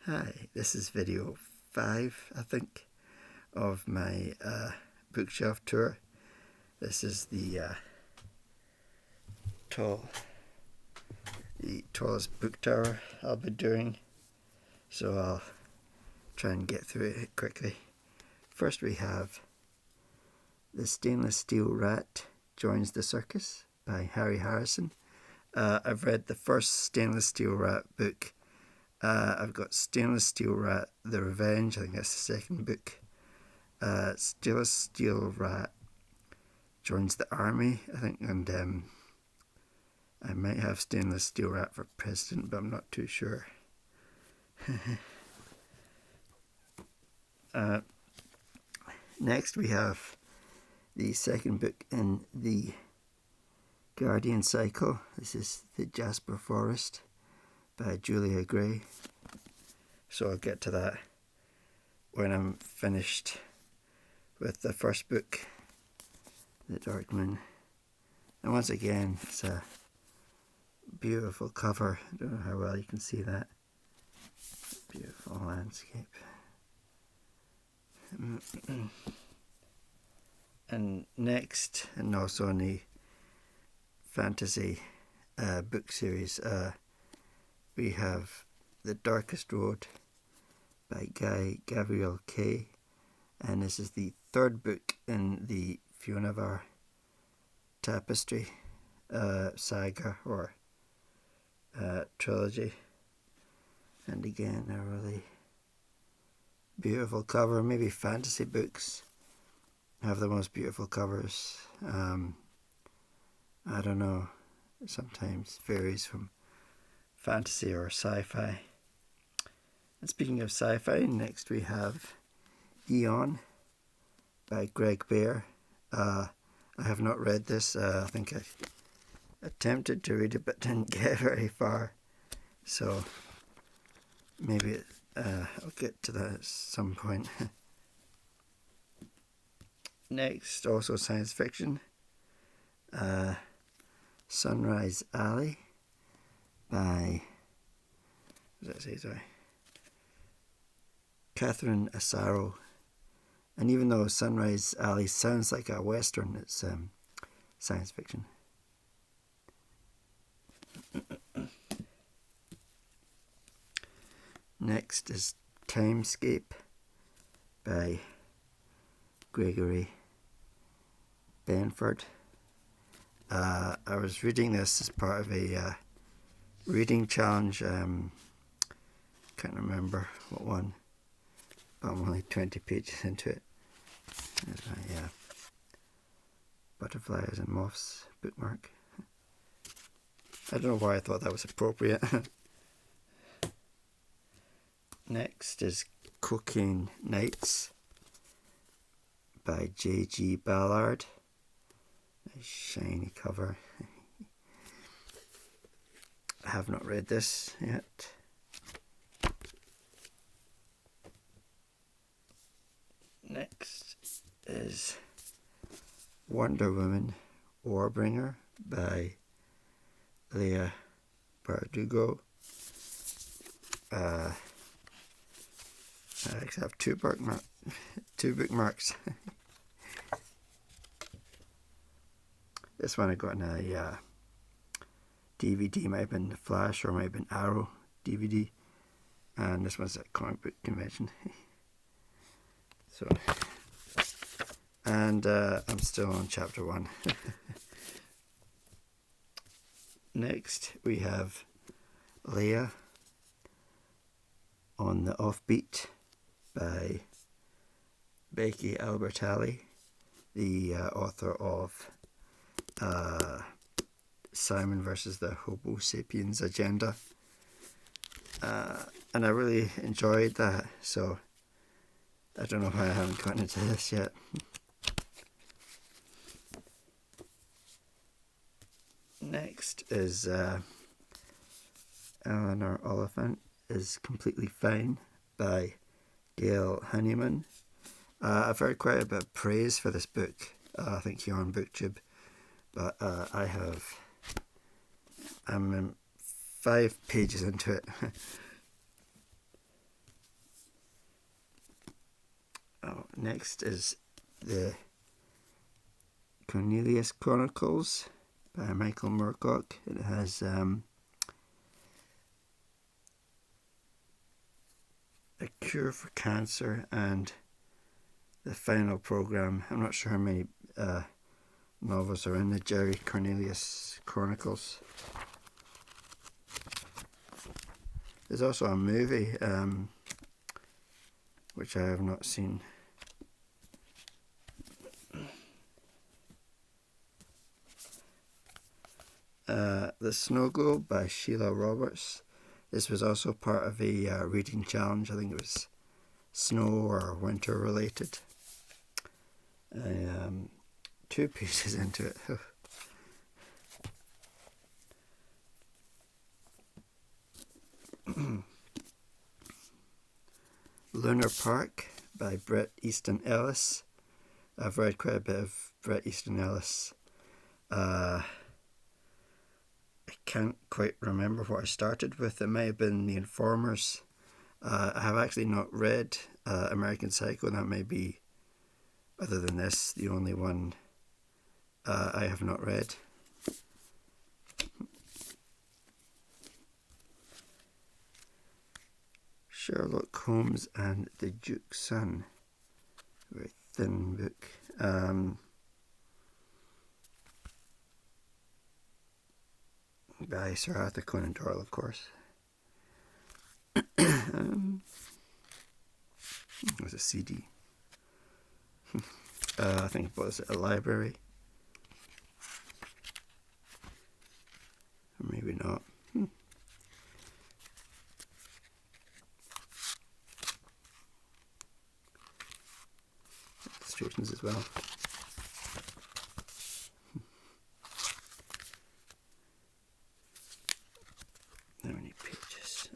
Hi, this is video 5, I think, of my bookshelf tour. This is the tallest book tower I'll be doing, so I'll try and get through it quickly. First we have The Stainless Steel Rat Joins the Circus by Harry Harrison. I've read the first Stainless Steel Rat book. I've got Stainless Steel Rat The Revenge, I think that's the second book. Stainless Steel Rat Joins the Army, I think, and I might have Stainless Steel Rat for President, but I'm not too sure. Next we have the second book in the Guardian cycle. This is The Jasper Forest by Julia Gray. So I'll get to that when I'm finished with the first book, The Dark Moon. And once again, it's a beautiful cover. I don't know how well you can see that. Beautiful landscape. And next, and also in the fantasy book series, we have The Darkest Road by Guy Gabriel Kay, and this is the third book in the Fionavar Tapestry saga or trilogy. And again, a really beautiful cover. Maybe fantasy books have the most beautiful covers. I don't know, it sometimes varies from fantasy or sci-fi. And speaking of sci-fi, next we have Eon by Greg Bear. I have not read this. I think I attempted to read it but didn't get very far, so maybe I'll get to that at some point. Next, also science fiction, Sunrise Alley by, what does that say, sorry, Catherine Asaro. And even though Sunrise Alley sounds like a western, it's science fiction. Next is Timescape by Gregory Benford. I was reading this as part of a reading challenge. Can't remember what one, but I'm only 20 pages into it. There's my Butterflies and Moths bookmark. I don't know why I thought that was appropriate. Next is Cocaine Nights by J.G. Ballard. A shiny cover. I have not read this yet. Next is Wonder Woman Warbringer by Leah Bardugo. I actually have two bookmarks. This one I got in a DVD, might have been Flash or might have been Arrow DVD, and this one's at comic book convention. So, and I'm still on chapter 1. Next we have Leia on the Offbeat by Becky Albertalli, the author of Simon versus the Homo Sapiens Agenda, and I really enjoyed that, so I don't know why I haven't gotten into this yet. Next is Eleanor Oliphant is Completely Fine by Gail Honeyman. I've heard quite a bit of praise for this book, I think here on BookTube, but I'm 5 pages into it. Next is the Cornelius Chronicles by Michael Moorcock. It has A Cure for Cancer and The Final Program. I'm not sure how many novels are in the Jerry Cornelius Chronicles. There's also a movie which I have not seen. The Snow Globe by Sheila Roberts. This was also part of a reading challenge. I think it was snow or winter related. 2 pieces into it. Lunar Park by Bret Easton Ellis. I've read quite a bit of Bret Easton Ellis. I can't quite remember what I started with. It may have been The Informers. I have actually not read American Psycho. That may be, other than this, the only one I have not read. Sherlock Holmes and the Duke's Son. Very thin book. By Sir Arthur Conan Doyle, of course. It was a CD. I think it was at a library. Or maybe not. Illustrations as well. How many pages?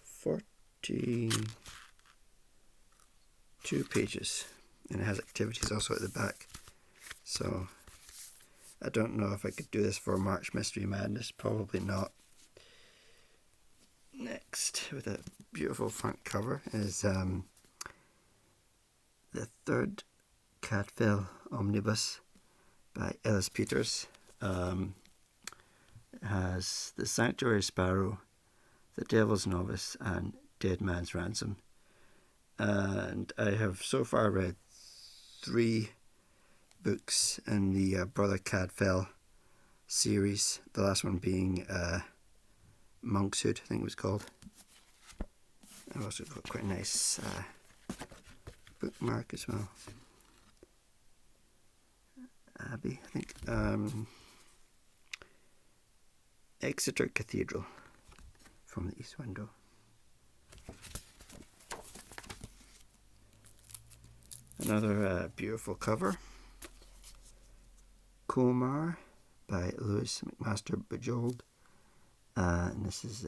42 pages, and it has activities also at the back. So I don't know if I could do this for March Mystery Madness. Probably not. Next, with a beautiful front cover, is the third Cadfael Omnibus by Ellis Peters. It has The Sanctuary Sparrow, The Devil's Novice, and Dead Man's Ransom. And I have so far read 3 books in the Brother Cadfael series. The last one being Monkshood, I think it was called. I've also got quite a nice bookmark as well. Abbey, I think. Exeter Cathedral from the east window. Another beautiful cover. Colmar by Lewis McMaster Bujold. And this is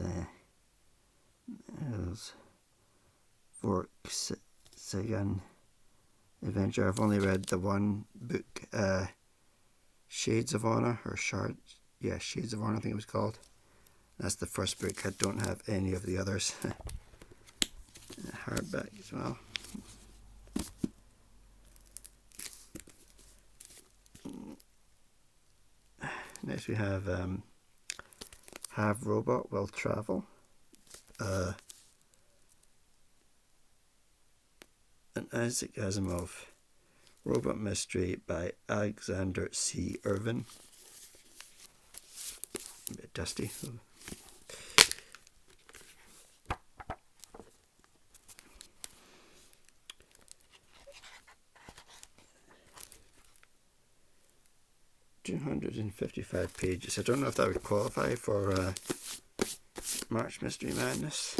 Vork Sagan Adventure. I've only read the one book, Shades of Honor, or Shades of Honor, I think it was called. That's the first book. I don't have any of the others. Hardback as well. Next we have Robot Will Travel. An Isaac Asimov robot mystery by Alexander C. Irvin. A bit dusty. 255 pages. I don't know if that would qualify for March Mystery Madness.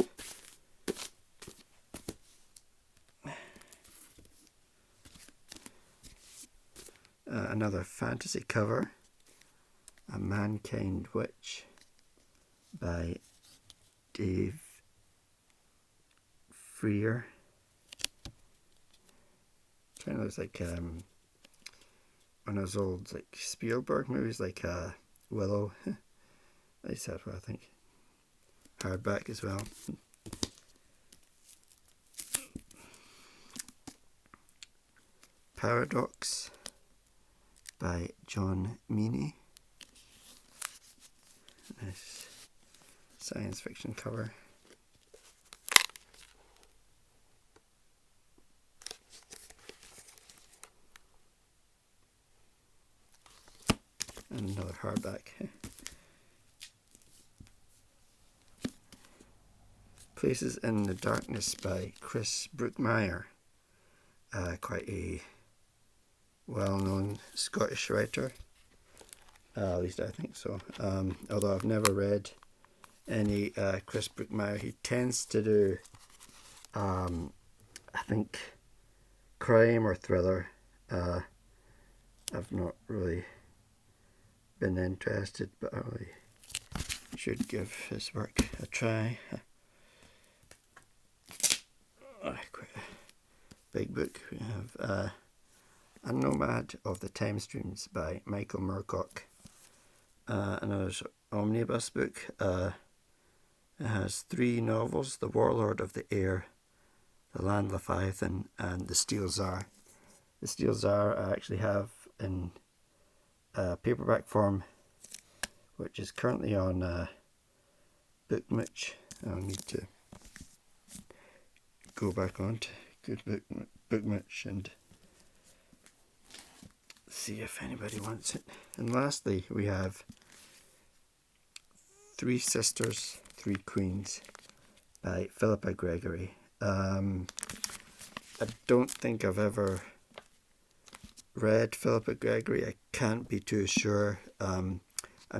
Another fantasy cover, A Mankind Witch by Dave Freer. Kind of looks like one of those old Spielberg movies, like Willow. At least that's what I think. hardback as well. Paradox by John Meany. Nice science fiction cover. And another hardback. Places in the Darkness by Chris Brookmyre. Quite a well-known Scottish writer. At least I think so. Although I've never read any Chris Brookmyre. He tends to do, I think, crime or thriller. I've not really been interested, but I really should give his work a try. Quite a big book. We have A Nomad of the Time Streams by Michael Moorcock. Another omnibus book. It has 3 novels: The Warlord of the Air, The Land Leviathan, and The Steel Tsar. The Steel Tsar I actually have in paperback form, which is currently on Bookmatch. I'll need to go back on to good Bookmatch and see if anybody wants it. And lastly, we have 3 Sisters, 3 Queens by Philippa Gregory. I don't think I've ever read Philippa Gregory. I can't be too sure. I'm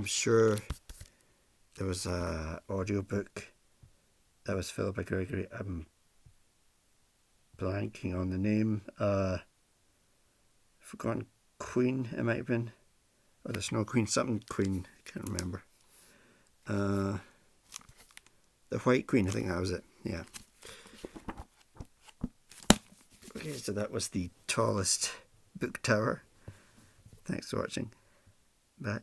sure there was an audiobook that was Philippa Gregory. I'm blanking on the name. Forgotten Queen, it might have been. Or the Snow Queen, something Queen, I can't remember. The White Queen, I think that was it, yeah. Okay, so that was the tallest book tower. Thanks for watching. Bye.